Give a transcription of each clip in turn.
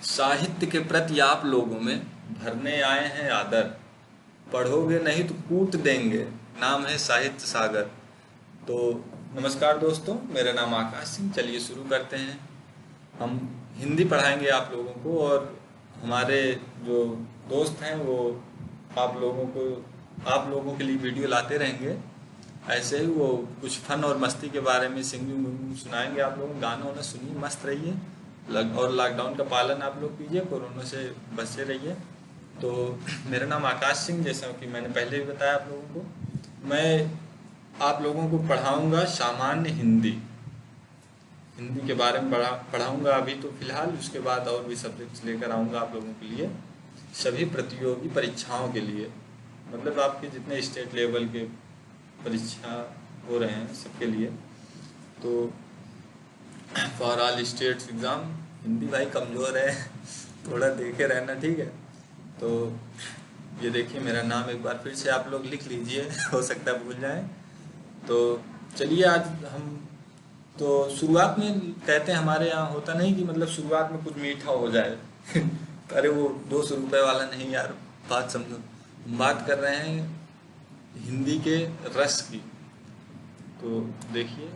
साहित्य के प्रति आप लोगों में भरने आए हैं आदर, पढ़ोगे नहीं तो कूट देंगे, नाम है साहित्य सागर। तो नमस्कार दोस्तों, मेरा नाम आकाश सिंह। चलिए शुरू करते हैं। हम हिंदी पढ़ाएंगे आप लोगों को, और हमारे जो दोस्त हैं वो आप लोगों के लिए वीडियो लाते रहेंगे। ऐसे ही वो कुछ फन और मस्ती के बारे में सिंगिंग सुनाएंगे आप लोगों को। गाना वाना सुनिए, मस्त रहिए। और लॉकडाउन का पालन आप लोग कीजिए, कोरोना से बचे रहिए। तो मेरा नाम आकाश सिंह, जैसा कि मैंने पहले भी बताया आप लोगों को। मैं आप लोगों को पढ़ाऊंगा सामान्य हिंदी के बारे में पढ़ाऊंगा अभी तो फिलहाल। उसके बाद और भी सब्जेक्ट्स लेकर आऊँगा आप लोगों के लिए, सभी प्रतियोगी परीक्षाओं के लिए। मतलब आपके जितने स्टेट लेवल के परीक्षा हो रहे हैं सबके लिए। तो for all states exam. Hindi भाई कमज़ोर है, थोड़ा देखे रहना, ठीक है। तो ये देखिए मेरा नाम एक बार फिर से आप लोग लिख लीजिए, हो सकता है भूल जाएं। तो चलिए आज हम तो शुरुआत में कहते हैं, हमारे यहाँ होता नहीं कि मतलब शुरुआत में कुछ मीठा हो जाए। अरे वो 200 रुपये वाला नहीं यार, बात समझो। हम बात कर रहे हैं हिंदी के रस की। तो देखिए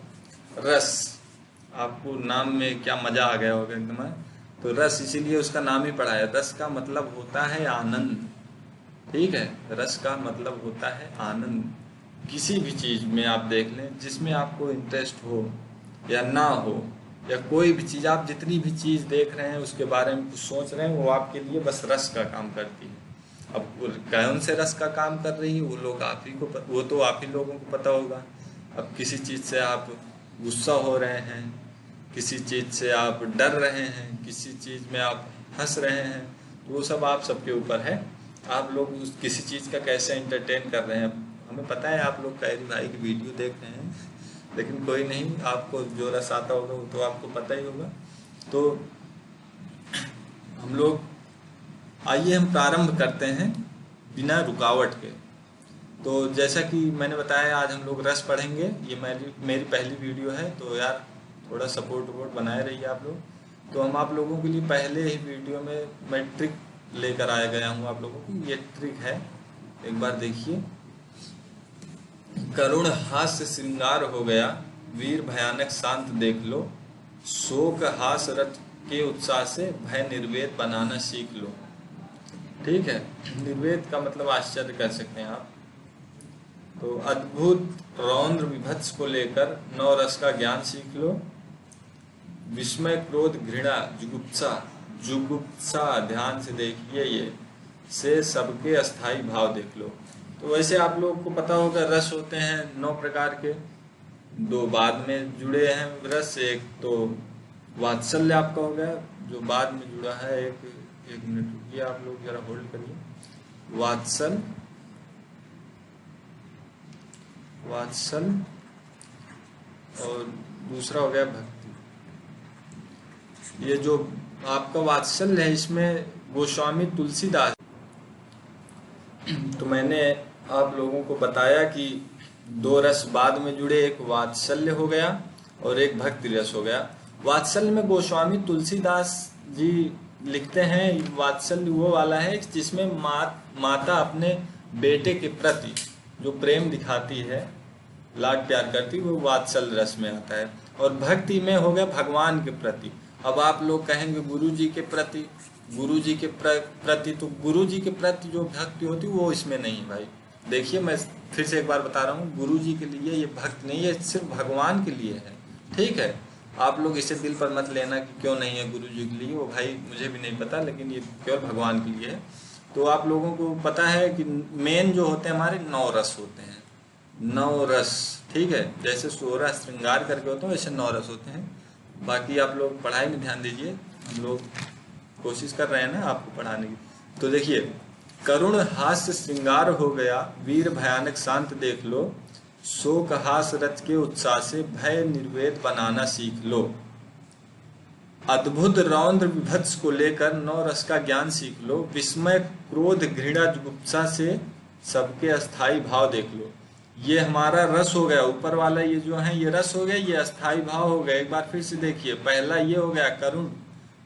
रस, आपको नाम में क्या मजा आ गया होगा एकदम। तो रस इसीलिए उसका नाम ही पड़ा है। रस का मतलब होता है आनंद, ठीक है। रस का मतलब होता है आनंद। किसी भी चीज में आप देख लें जिसमें आपको इंटरेस्ट हो या ना हो, या कोई भी चीज, आप जितनी भी चीज देख रहे हैं उसके बारे में कुछ सोच रहे हैं, वो आपके लिए बस रस का काम करती है। अब कौन से रस का काम कर रही है वो लोग आप ही को वो तो आप ही लोगों को पता होगा। अब किसी चीज से आप गुस्सा हो रहे हैं, किसी चीज से आप डर रहे हैं, किसी चीज में आप हंस रहे हैं, तो वो सब आप सबके ऊपर है। आप लोग उस किसी चीज का कैसे एंटरटेन कर रहे हैं। हमें पता है आप लोग कैरी भाई की वीडियो देख रहे हैं, लेकिन कोई नहीं, आपको जो रस आता होगा वो तो आपको पता ही होगा। तो हम लोग आइए हम प्रारंभ करते हैं बिना रुकावट के। तो जैसा कि मैंने बताया आज हम लोग रस पढ़ेंगे। ये मेरी पहली वीडियो है, तो यार थोड़ा सपोर्ट बनाए रहिए आप लोग। तो हम आप लोगों के लिए पहले ही वीडियो में मैं ट्रिक लेकर आया गया हूँ आप लोगों की। ये ट्रिक है, एक बार देखिए। करुण हास्य श्रृंगार हो गया, वीर भयानक शांत देख लो, शोक हास रथ के उत्साह से भय निर्वेद बनाना सीख लो। ठीक है, निर्वेद का मतलब आश्चर्य कर सकते हैं आप। तो अद्भुत रौद्र विभत्स को लेकर नौ रस का ज्ञान सीख लो। विस्मय क्रोध घृणा जुगुप्सा ध्यान से देखिए, ये से सबके अस्थाई भाव देख लो। तो वैसे आप लोग को पता होगा रस होते हैं 9 प्रकार के। 2 बाद में जुड़े हैं रस। एक तो वात्सल्य आपका हो गया जो बाद में जुड़ा है। एक मिनट रुकिए, आप लोग जरा होल्ड करिए। वात्सल और दूसरा हो गया भक्ति। ये जो आपका वात्सल्य है इसमें गोस्वामी तुलसीदास। तो मैंने आप लोगों को बताया कि 2 रस बाद में जुड़े, एक वात्सल्य हो गया और एक भक्ति रस हो गया। वात्सल्य में गोस्वामी तुलसीदास जी लिखते हैं, वात्सल्य वो वाला है जिसमें माता अपने बेटे के प्रति जो प्रेम दिखाती है, लाड प्यार करती, वो वात्सल्य रस में आता है। और भक्ति में हो गया भगवान के प्रति। अब आप लोग कहेंगे गुरु जी के प्रति, तो गुरु जी के प्रति जो भक्ति होती है वो इसमें नहीं है भाई। देखिए मैं फिर से एक बार बता रहा हूँ, गुरु जी के लिए ये भक्ति नहीं है, सिर्फ भगवान के लिए है, ठीक है। आप लोग इसे दिल पर मत लेना कि क्यों नहीं है गुरु जी के लिए, वो भाई मुझे भी नहीं पता, लेकिन ये केवल भगवान के लिए है। तो आप लोगों को पता है कि मेन जो होते हैं हमारे 9 रस होते हैं, 9 रस, ठीक है। जैसे 16 श्रृंगार करके होते हैं वैसे 9 रस होते हैं। बाकी आप लोग पढ़ाई में ध्यान दीजिए, हम लोग कोशिश कर रहे हैं ना आपको पढ़ाने की। तो देखिए, करुण हास्य श्रृंगार हो गया, वीर भयानक शांत देख लो, शोक हास रथ के उत्साह से भय निर्वेद बनाना सीख लो। अद्भुत रौद्र विभत्स को लेकर 9 रस का ज्ञान सीख लो। विस्मय क्रोध घृणा जुगुप्सा से सबके अस्थाई भाव देख लो। ये हमारा रस हो गया, ऊपर वाला ये जो है ये रस हो गया, ये अस्थाई भाव हो गया। एक बार फिर से देखिए, पहला ये हो गया करुण,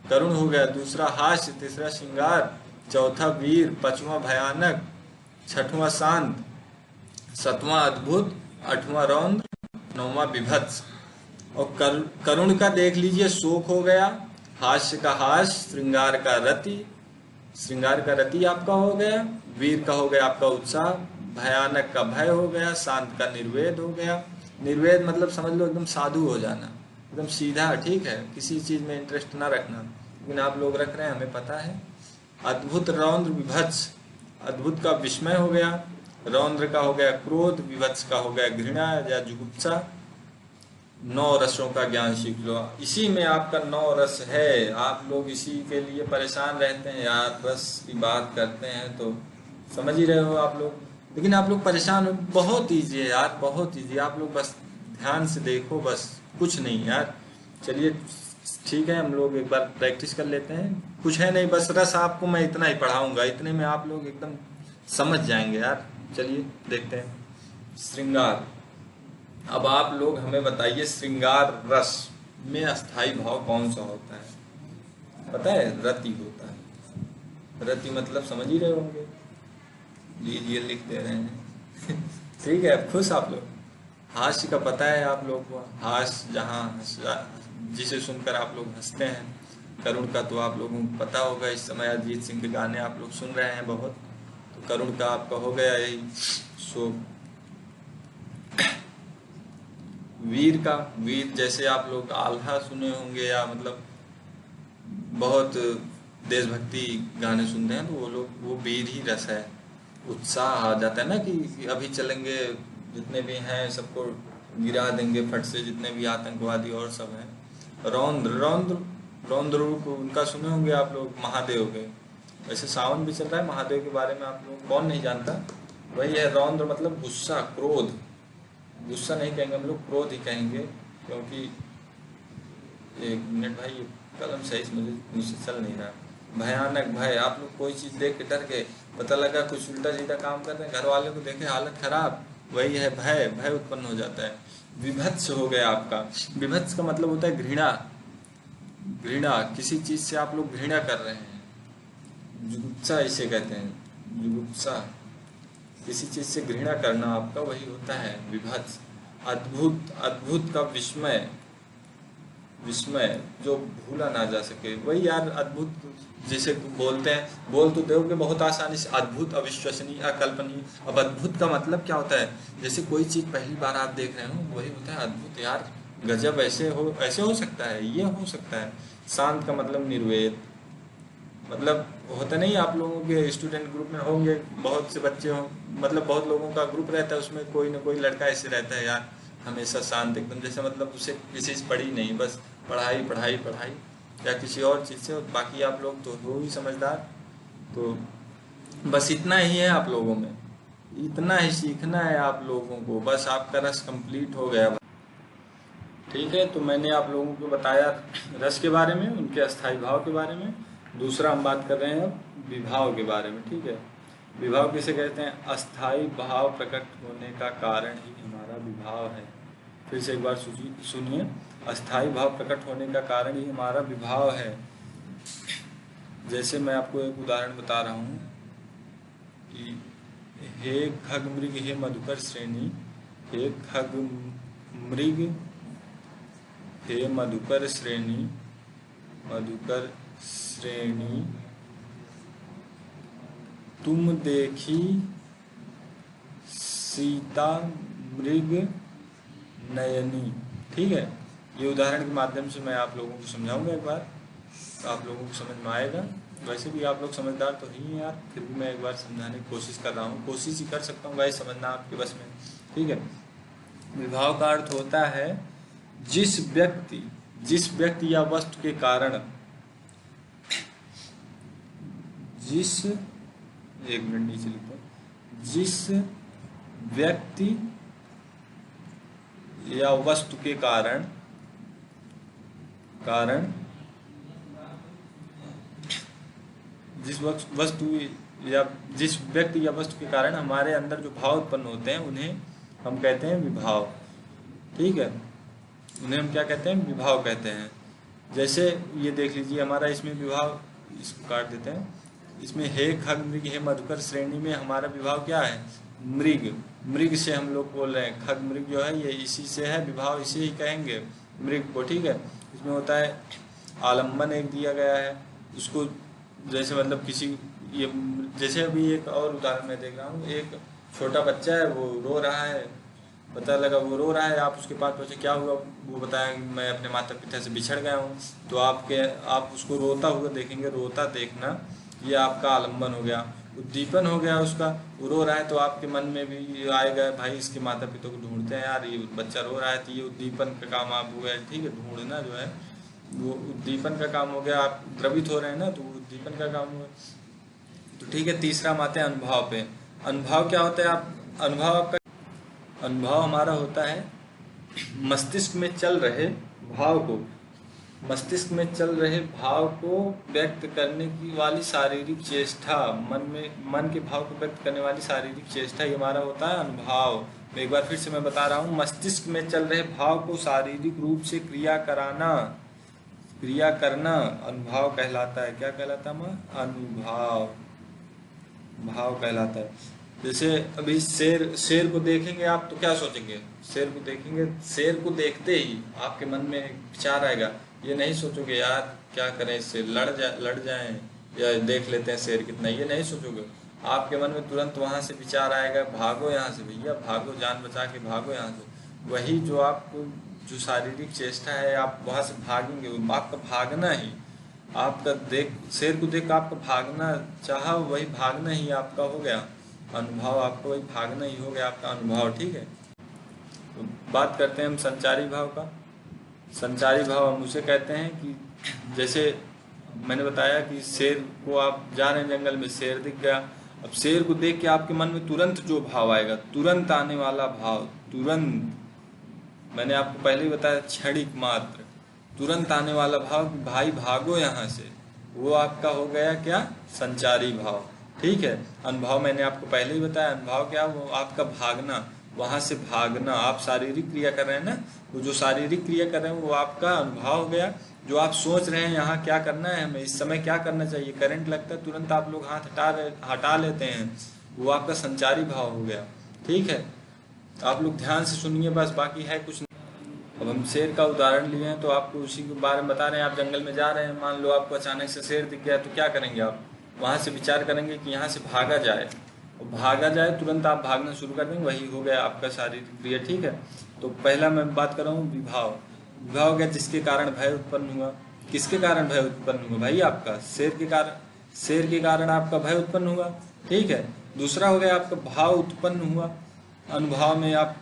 करुण हो गया, दूसरा हास्य, तीसरा श्रृंगार, चौथा वीर, पांचवा भयानक, छठवां शांत, सातवां अद्भुत, आठवां रौद्र, नौवां विभत्स। और करुण का देख लीजिए शोक हो गया, हास्य का हास्य, श्रृंगार का रति, श्रृंगार का रति आपका हो गया, वीर का हो गया आपका उत्साह, भयानक का भय हो गया, शांत का निर्वेद हो गया। निर्वेद मतलब समझ लो एकदम साधु हो जाना, एकदम सीधा, ठीक है, किसी चीज में इंटरेस्ट ना रखना, लेकिन आप लोग रख रहे हैं, हमें पता है। अद्भुत, रौद्र, विभत्स। अद्भुत का विस्मय हो गया, रौद्र का हो गया क्रोध, विभत्स का हो गया घृणा या जुगुप्सा। 9 रसों का ज्ञान सीख लो, इसी में आपका 9 रस है। आप लोग इसी के लिए परेशान रहते हैं यार, रस की बात करते हैं तो समझ ही रहे हो आप लोग, लेकिन आप लोग परेशान हो। बहुत ईजी है यार, बहुत ईजी, आप लोग बस ध्यान से देखो, बस कुछ नहीं यार। चलिए ठीक है, हम लोग एक बार प्रैक्टिस कर लेते हैं, कुछ है नहीं, बस रस आपको मैं इतना ही पढ़ाऊंगा, इतने में आप लोग एकदम समझ जाएंगे यार। चलिए देखते हैं श्रृंगार। अब आप लोग हमें बताइए श्रृंगार रस में अस्थाई भाव कौन सा होता है? पता है? रति होता है। रति मतलब समझ ही रहे होंगे, लीजिए लिख दे रहे हैं ठीक है, खुश आप लोग। हास्य का पता है आप लोग को, हास्य जहाँ जिसे सुनकर आप लोग हंसते हैं। करुण का तो आप लोगों को पता होगा, इस समय अरिजीत सिंह के गाने आप लोग सुन रहे हैं बहुत, तो करुण का आपका हो गया यही शोक। वीर का, वीर जैसे आप लोग आल्हा सुने होंगे या मतलब बहुत देशभक्ति गाने सुनते हैं, तो वो लोग, वो वीर ही रस है। उत्साह आ जाता है ना कि अभी चलेंगे, जितने भी हैं सबको गिरा देंगे फट से, जितने भी आतंकवादी और सब हैं। रौद्र, रौद्र, रौद्र रूप उनका सुने होंगे आप लोग, महादेव के। वैसे सावन भी चल रहा है, महादेव के बारे में आप लोग कौन नहीं जानता। वही है रौद्र मतलब गुस्सा, क्रोध। गुस्सा नहीं कहेंगे हम लोग, क्रोध ही कहेंगे, क्योंकि एक मिनट भाई, ये कलम सही से मुझसे चल नहीं रहा। भयानक, भय, आप लोग कोई चीज देख के डर के, पता लगा कुछ उल्टा सीधा काम कर रहे हैं, घर वाले को देखे हालत खराब, वही है भय, भय उत्पन्न हो जाता है। विभत्स हो गया आपका। विभत्स का मतलब होता है घृणा, घृणा, किसी चीज से आप लोग घृणा कर रहे हैं। जुगुप्सा इसे कहते हैं, जुगुप्सा, किसी चीज से घृणा करना आपका वही होता है विभत्स। अद्भुत, अद्भुत का विस्मय, विस्मय जो भूला ना जा सके, वही यार अद्भुत, जैसे बोलते हैं, बोल तो दोगे बहुत आसानी से, अद्भुत, अविश्वसनीय, अकल्पनीय। अब अद्भुत का मतलब क्या होता है? जैसे कोई चीज पहली बार आप देख रहे हो, वही होता है अद्भुत, यार गजब, ऐसे हो सकता है, ये हो सकता है। शांत का मतलब निर्वेद, मतलब होता नहीं, आप लोगों के स्टूडेंट ग्रुप में होंगे बहुत से बच्चे हो, मतलब बहुत लोगों का ग्रुप रहता है, उसमें कोई ना कोई लड़का ऐसे रहता है यार, हमेशा शांत एकदम, जैसे मतलब उसे किसी से पढ़ी नहीं, बस पढ़ाई पढ़ाई पढ़ाई या किसी और चीज़ से। बाकी आप लोग तो हो ही समझदार, तो बस इतना ही है आप लोगों में, इतना ही सीखना है आप लोगों को, बस आपका रस कंप्लीट हो गया। ठीक है, तो मैंने आप लोगों को बताया रस के बारे में, उनके अस्थाई भाव के बारे में। दूसरा हम बात कर रहे हैं अब विभाव के बारे में। ठीक है, विभाव किसे कहते हैं? अस्थाई भाव प्रकट होने का कारण ही हमारा विभाव है। फिर से एक बार सुनिए, अस्थाई भाव प्रकट होने का कारण ही हमारा विभाव है। जैसे मैं आपको एक उदाहरण बता रहा हूँ कि हे खग मृग, हे मधुकर श्रेणी, हे खग मृग, हे मधुकर श्रेणी, मधुकर श्रेणी, तुम देखी सीता मृग नयनी। ठीक है, ये उदाहरण के माध्यम से मैं आप लोगों को समझाऊंगा एक बार, तो आप लोगों को समझ में आएगा। वैसे भी आप लोग समझदार तो ही हैं यार, फिर भी मैं एक बार समझाने की कोशिश कर रहा हूँ, कोशिश ही कर सकता हूँ भाई, समझना आपके बस में। ठीक है, विभाव का अर्थ होता है जिस व्यक्ति या वस्तु के कारण, एक मिनट नीचे लिखता हूं, जिस व्यक्ति या वस्तु के कारण जिस व्यक्ति या वस्तु के कारण हमारे अंदर जो भाव उत्पन्न होते हैं, उन्हें हम कहते हैं विभाव। ठीक है, उन्हें हम क्या कहते हैं? विभाव कहते हैं। जैसे ये देख लीजिए हमारा इसमें विभाव, इसको काट देते हैं, इसमें हे खग मृग हे मधुकर श्रेणी में हमारा विभाव क्या है, मृग। मृग से हम लोग बोल रहे हैं, खग मृग जो है ये इसी से है, विभाव इसे ही कहेंगे मृग को, ठीक है। इसमें होता है आलम्बन एक दिया गया है, उसको जैसे मतलब किसी ये, जैसे अभी एक और उदाहरण मैं देख रहा हूँ, एक छोटा बच्चा है वो रो रहा है, पता लगा वो रो रहा है, आप उसके पास पहुँचे, क्या हुआ, वो बताया मैं अपने माता पिता से बिछड़ गया हूँ, तो आप उसको रोता हुआ देखेंगे, रोता देखना ये आपका आलम्बन हो गया, उद्दीपन हो गया उसका, वो रो रहा है तो आपके मन में भी आएगा भाई इसके माता पिता को ढूंढते हैं यार, ये बच्चा रो रहा है, तो ये उद्दीपन का काम आप हुआ है, ठीक है। ढूंढना जो है वो उद्दीपन का काम हो गया, आप द्रवित हो रहे हैं ना, तो वो उद्दीपन का काम हुआ। तो ठीक है, तीसरा हम आते हैं अनुभव पे। अनुभव क्या होता है, आप अनुभव आपका, अनुभव हमारा होता है मस्तिष्क में चल रहे भाव को, मस्तिष्क में चल रहे भाव को व्यक्त करने की वाली शारीरिक चेष्टा, मन के भाव को व्यक्त करने वाली शारीरिक चेष्टा, ये हमारा होता है अनुभव। मैं एक बार फिर से मैं बता रहा हूँ, मस्तिष्क में चल रहे भाव को शारीरिक रूप से क्रिया करना अनुभव कहलाता है। क्या कहलाता है, अनुभव, भाव कहलाता है। जैसे अभी शेर को देखेंगे आप तो क्या सोचेंगे, शेर को देखेंगे, शेर को देखते ही आपके मन में विचार आएगा, ये नहीं सोचोगे यार क्या करें इससे, लड़ जाएं या देख लेते हैं शेर कितना, ये नहीं सोचोगे, आपके मन में तुरंत वहां से विचार आएगा, भागो यहाँ से भैया, भागो, जान बचा के भागो यहाँ से। वही जो आपको जो शारीरिक चेष्टा है, आप वहां से भागेंगे, आपका भागना ही, आपका शेर को देख आपका भागना चाहा, वही भागना ही आपका हो गया अनुभव, आपको वही भागना ही हो गया आपका अनुभव, ठीक है। तो बात करते हैं हम संचारी भाव का। संचारी भाव हम उसे कहते हैं कि जैसे मैंने बताया कि शेर को आप जा रहे हैं जंगल में, शेर दिख गया, अब शेर को देख के आपके मन में तुरंत जो भाव आएगा, तुरंत आने वाला भाव, तुरंत, मैंने आपको पहले ही बताया क्षणिक मात्र, तुरंत आने वाला भाव कि भाई भागो यहाँ से, वो आपका हो गया क्या, संचारी भाव, ठीक है। अनुभव मैंने आपको पहले ही बताया, अनुभव क्या, वो आपका भागना, वहां से भागना, आप शारीरिक क्रिया कर रहे हैं ना, वो जो शारीरिक क्रिया कर रहे हैं वो आपका अनुभव हो गया। जो आप सोच रहे हैं यहाँ क्या करना है, हमें इस समय क्या करना चाहिए, करंट लगता है तुरंत आप लोग हाथ हटा लेते हैं, वो आपका संचारी भाव हो गया, ठीक है। आप लोग ध्यान से सुनिए बस, बाकी है कुछ नहीं। अब हम शेर का उदाहरण लिए हैं तो आपको उसी के बारे में बता रहे हैं। आप जंगल में जा रहे हैं, मान लो आपको अचानक से शेर दिख गया, तो क्या करेंगे आप, वहां से विचार करेंगे कि यहाँ से भागा जाए, और भागा जाए, तुरंत आप भागना शुरू कर देंगे, वही हो गया आपका शारीरिक क्रिया, ठीक है। तो पहला मैं बात कर रहा हूँ विभाव। विभाव क्या, जिसके कारण भय उत्पन्न हुआ। किसके कारण भय उत्पन्न हुआ भाई, आपका शेर के कारण, शेर के कारण आपका भय उत्पन्न हुआ, ठीक है। दूसरा हो गया आपका भाव उत्पन्न हुआ, अनुभव में आप,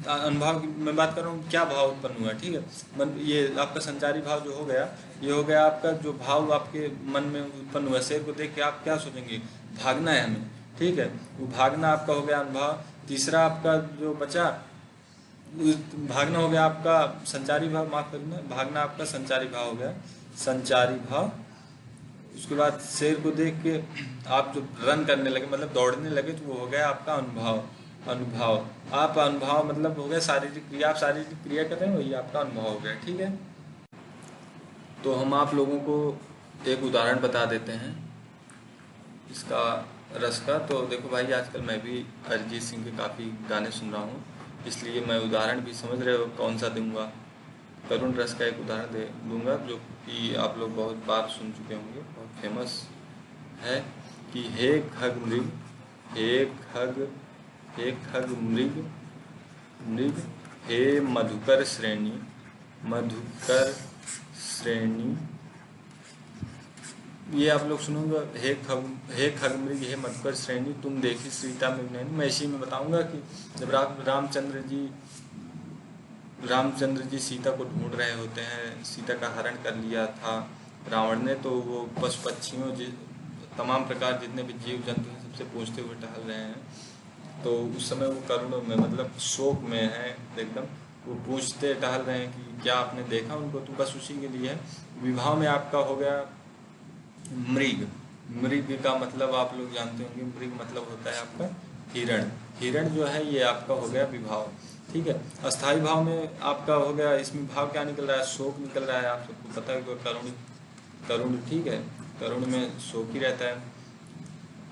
अनुभव की मैं बात कर रहा हूँ, क्या भाव उत्पन्न हुआ, ठीक है। ये आपका संचारी भाव जो हो गया, ये हो गया आपका जो भाव आपके मन में उत्पन्न हुआ, शेर को देख के आप क्या सोचेंगे, भागना है हमें, ठीक है, वो भागना आपका हो गया अनुभव। तीसरा आपका जो बचा, भागना हो गया आपका संचारी भाव, माफ करना, भागना आपका संचारी भाव हो गया, संचारी भाव। उसके बाद शेर को देख के आप जो रन करने लगे, मतलब दौड़ने लगे, तो वो हो गया आपका अनुभव। अनुभव आप, अनुभव मतलब हो गया शारीरिक क्रिया, आप शारीरिक क्रिया कर रहे हैं, वही आपका अनुभव हो गया, ठीक है। तो हम आप लोगों को एक उदाहरण बता देते हैं इसका रस का। तो देखो भाई, आजकल मैं भी अरिजीत सिंह के काफ़ी गाने सुन रहा हूँ, इसलिए मैं उदाहरण भी समझ रहे हो कौन सा दूंगा। करुण रस का एक उदाहरण दूंगा जो कि आप लोग बहुत बार सुन चुके होंगे, बहुत फेमस है कि हे खग मृग, हे खग मृग, हे मधुकर श्रेणी, ये आप लोग सुनोगे, हे खग मृग हे मधुकर श्रेणी, तुम देखी सीता मृग नैनी। मैं इसी में बताऊंगा कि जब रामचंद्र जी सीता को ढूंढ रहे होते हैं, सीता का हरण कर लिया था रावण ने, तो वो पशु पक्षियों तमाम प्रकार जितने भी जीव जंतु हैं सबसे पूछते हुए टहल रहे हैं, तो उस समय वो करुणों में, मतलब शोक में है एकदम, वो पूछते टहल रहे हैं कि क्या आपने देखा उनको, तो बस उसी के लिए विवाह में आपका हो गया मृग। मृग का मतलब आप लोग जानते होंगे, मृग मतलब होता है आपका हिरण। हिरण जो है ये आपका हो गया विभाव, ठीक है। अस्थाई भाव में आपका हो गया, इसमें भाव क्या निकल रहा है, शोक निकल रहा है। आप सबको पता है कि करुण, करुण, ठीक है, करुण में शोक ही रहता है,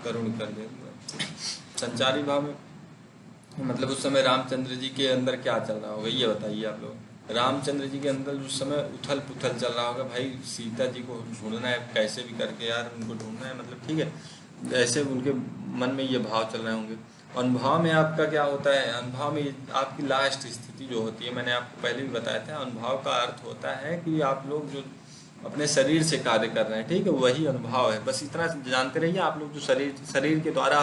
करुण कर देगा। संचारी भाव में मतलब उस समय रामचंद्र जी के अंदर क्या चल रहा होगा, ये बताइए आप लोग। रामचंद्र जी के अंदर उस समय उथल पुथल चल रहा होगा, भाई सीता जी को ढूंढना है कैसे भी करके यार, उनको ढूंढना है, मतलब ठीक है, ऐसे उनके मन में ये भाव चल रहे होंगे। अनुभाव में आपका क्या होता है, अनुभाव में आपकी लास्ट स्थिति जो होती है, मैंने आपको पहले भी बताया था, अनुभाव का अर्थ होता है कि आप लोग जो अपने शरीर से कार्य कर रहे हैं, ठीक है, वही अनुभाव है। बस इतना जानते रहिए, आप लोग जो शरीर के द्वारा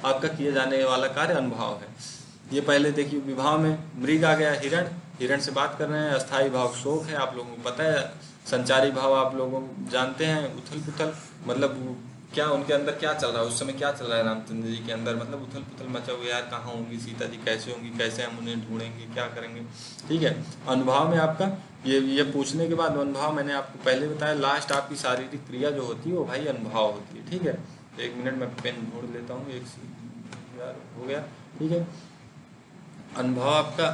आपका किए जाने वाला कार्य अनुभाव है। ये पहले देखिए, विभाव में मृग आ गया, हिरण, हिरण से बात कर रहे हैं। अस्थाई भाव शोक है, आप लोगों को पता है। संचारी भाव आप लोगों जानते हैं, उथल पुथल, मतलब क्या उनके अंदर क्या चल रहा है, उस समय क्या चल रहा है रामचंद्र जी के अंदर, मतलब उथल पुथल मचा हुआ, यार कहाँ होंगी सीता जी, कैसे होंगी, कैसे हम उन्हें ढूंढेंगे, क्या करेंगे, ठीक है। अनुभाव में आपका ये पूछने के बाद अनुभाव मैंने आपको पहले बताया, लास्ट आपकी शारीरिक क्रिया जो होती है वो भाई अनुभाव होती है, ठीक है। एक मिनट में पेन ढूंढ लेता हूँ, एक यार हो गया, ठीक है। अनुभव आपका,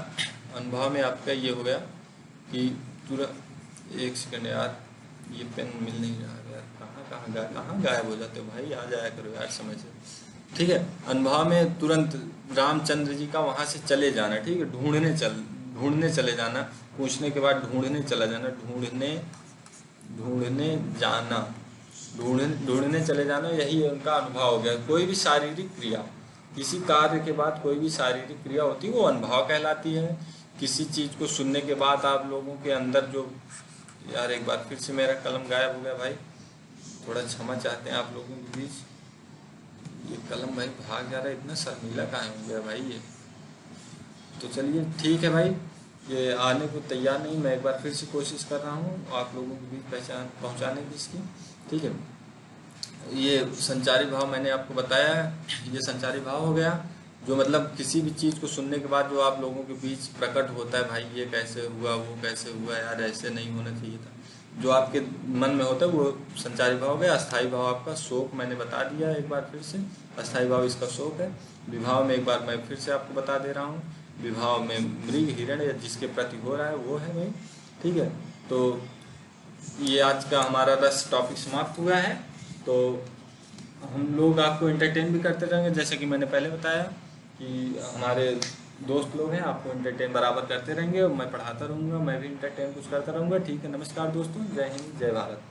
अनुभव में आपका ये हो गया कि तुरंत, एक सेकंड यार, ये पेन मिल नहीं रहा यार, कहाँ गायब हो जाते हो भाई, आ जाया करो यार समय से, ठीक है। अनुभव में तुरंत रामचंद्र जी का वहां से चले जाना, ठीक है, ढूंढने चले जाना, पूछने के बाद ढूंढने चला जाना, ढूंढने चले जाना, यही उनका अनुभव हो गया। कोई भी शारीरिक क्रिया, किसी कार्य के बाद कोई भी शारीरिक क्रिया होती है वो अनुभव कहलाती है। किसी चीज को सुनने के बाद आप लोगों के अंदर जो, यार एक बार फिर से मेरा कलम गायब हो गया भाई, थोड़ा क्षमा चाहते हैं आप लोगों के बीच, ये कलम भाई भाग जा रहा है, इतना शर्मीला कहाँ हो गया भाई ये। तो चलिए ठीक है भाई, ये आने को तैयार नहीं, मैं एक बार फिर से कोशिश कर रहा हूँ आप लोगों के बीच पहचान पहुँचाने की इसकी, ठीक है। ये संचारी भाव मैंने आपको बताया, ये संचारी भाव हो गया, जो मतलब किसी भी चीज़ को सुनने के बाद जो आप लोगों के बीच प्रकट होता है, भाई ये कैसे हुआ, वो कैसे हुआ, यार ऐसे नहीं होना चाहिए था, जो आपके मन में होता है वो संचारी भाव हो गया। अस्थाई भाव आपका शोक, मैंने बता दिया एक बार फिर से, अस्थाई भाव इसका शोक है। विभाव में एक बार मैं फिर से आपको बता दे रहा हूँ, विभाव में मृग, हिरण या जिसके प्रति हो रहा है वो है भाई, ठीक है। तो ये आज का हमारा बस टॉपिक समाप्त हुआ है। तो हम लोग आपको एंटरटेन भी करते रहेंगे, जैसे कि मैंने पहले बताया कि हमारे दोस्त लोग हैं, आपको एंटरटेन बराबर करते रहेंगे, मैं पढ़ाता रहूँगा, मैं भी एंटरटेन कुछ करता रहूँगा, ठीक है। नमस्कार दोस्तों, जय हिंद, जय भारत।